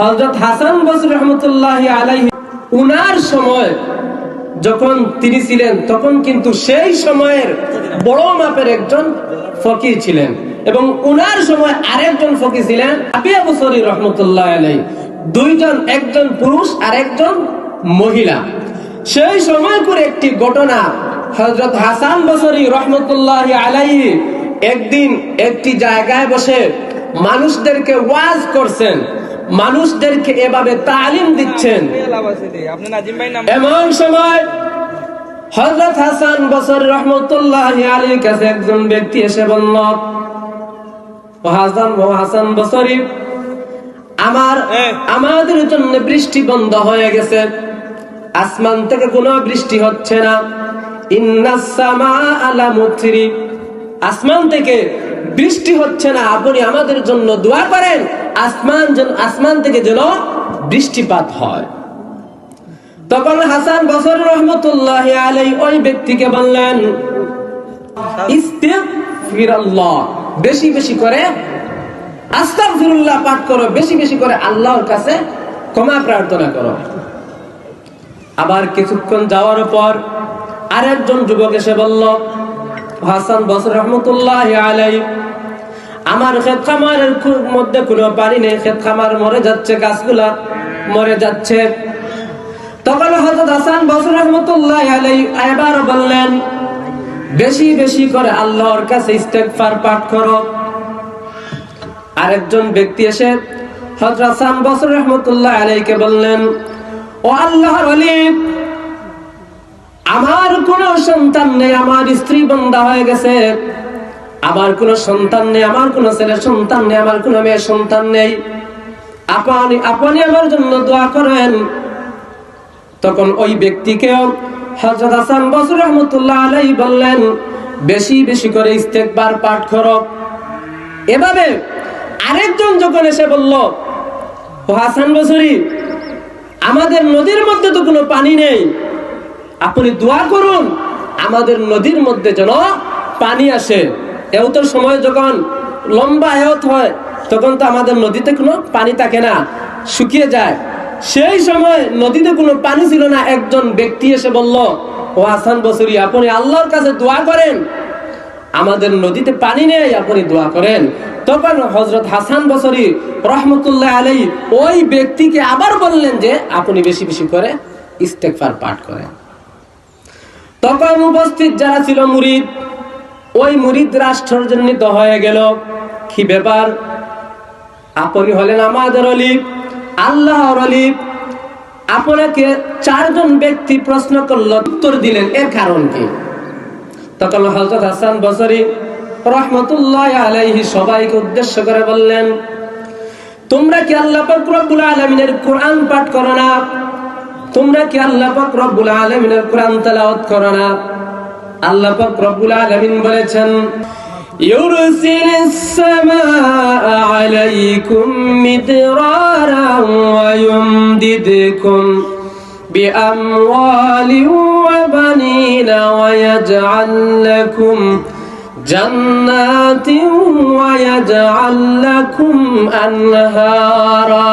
হযরত হাসান বসরি রাহমাতুল্লাহি আলাইহি উনার সময় যখন তিনি ছিলেন তখন কিন্তু সেই সময়ের বড় মাপের একজন ফকিহ ছিলেন, এবং উনার সময় আরেকজন ফকিহ ছিলেন আবিয়া বসরি রাহমাতুল্লাহি আলাইহি। দুইজন, একজন পুরুষ আর একজন মহিলা। সেই সময় করে একটি ঘটনা, হযরত হাসান বসরি রাহমাতুল্লাহি আলাইহি একদিন একটি জায়গায় বসে মানুষদেরকে ওয়াজ করছেন, মানুষদেরকে এভাবে তালিম দিচ্ছেন। এমন সময় হযরত হাসান বসরি রাহমাতুল্লাহি আলাইহির কাছে একজন ব্যক্তি এসে বলল, হাসান বসরি, আমাদের জন্য বৃষ্টি বন্ধ হয়ে গেছে, আসমান থেকে কোনো বৃষ্টি হচ্ছে না। ইন্নাস সামাআ লামুতরি, আসমান থেকে বৃষ্টি হচ্ছে না, আপনি আমাদের জন্য দোয়া করেন আসমান থেকে যেন বৃষ্টিপাত হয়। তখন হাসান বসরি রাহমাতুল্লাহি আলাইহি ওই ব্যক্তিকে বললেন, ইস্তিগফিরুল্লাহ, বেশি বেশি করে আস্তাগফিরুল্লাহ পাঠ করো, বেশি বেশি করে আল্লাহর কাছে ক্ষমা প্রার্থনা করো। আবার কিছুক্ষণ যাওয়ার পর আরেকজন যুবক এসে বলল, হাসান বসরি রাহমাতুল্লাহি আলাইহি, আমার ক্ষেত খামারের মধ্যে কোনো পানি নেই, ক্ষেত খামার মরে যাচ্ছে, গাছগুলা মরে যাচ্ছে। তখন হযরত হাসান বসরি রাহমাতুল্লাহি আলাইহি এবার বললেন, বেশি বেশি করে আল্লাহর কাছে ইস্তেগফার পাঠ করো। আরেকজন ব্যক্তি এসে হযরত হাসান বসরি রাহমাতুল্লাহি আলাইহিকে বললেন, ও আল্লাহর ওলি, আমার কোনো সন্তান নেই, আমার স্ত্রী বন্ধা হয়ে গেছে, আমার কোনো সন্তান নেই, আমার কোনো ছেলে সন্তান নেই, আমার কোনো মেয়ে সন্তান নেই, আপনি আমার জন্য দোয়া করেন। তখন ওই ব্যক্তিকেও হযরত হাসান বসরি রাহমাতুল্লাহি আলাইহি বললেন, বেশি বেশি করে ইস্তেগফার পাঠ করো। এভাবে আরেকজন যখন এসে বলল, ও হাসান বসরি, আমাদের নদীর মধ্যে তো কোনো পানি নেই, আপনি দোয়া করুন আমাদের নদীর মধ্যে যেন পানি আসে। এও তো সময় যখন লম্বা আয়াত হয় তখন তো আমাদের নদীতে কোনো পানি থাকে না, শুকিয়ে যায়। সেই সময় নদীতে কোনো পানি ছিল না, একজন ব্যক্তি এসে বলল, ও হাসান বসরি, আপনি আল্লাহর কাছে দোয়া করেন, আমাদের নদীতে পানি নেই, আপনি দোয়া করেন। তখন হযরত হাসান বসরি রাহমাতুল্লাহি আলাইহি ওই ব্যক্তিকে আবার বললেন যে আপনি বেশি বেশি করে ইস্তেগফার পাঠ করেন। তখন উপস্থিত যারা ছিল মুরিদ, ওই মুরিদরা আশ্চর্যান্বিত হয়ে গেল, কি ব্যাপার, আপনি হলেন আমাদের ওলি, আল্লাহর ওলি, আপনাকে চারজন ব্যক্তি প্রশ্ন করলো, উত্তর দিলেন, এর কারণ কি? তখন হযরত হাসান বসরি রাহমাতুল্লাহি আলাইহি সবাইকে উদ্দেশ্য করে বললেন, তোমরা কি আল্লাহ পাক রব্বুল আলামিনের কোরআন পাঠ করো না? তোমরা কি আল্লাহ পাক রব্বুল আলামিনের কোরআন তেলাওয়াত করো না? আল্লাহ পাক রব্বুল আলামিন বলেছেন, ইউরসিলিস সামাআ আলাইকুম মিদরারান ওয়া ইউমদিদকুম বিআমওয়ালিন ওয়া বানিনা ওয়া ইয়াজআল লাকুম জান্নাতিন ওয়া ইয়াজআল লাকুম আনহারা।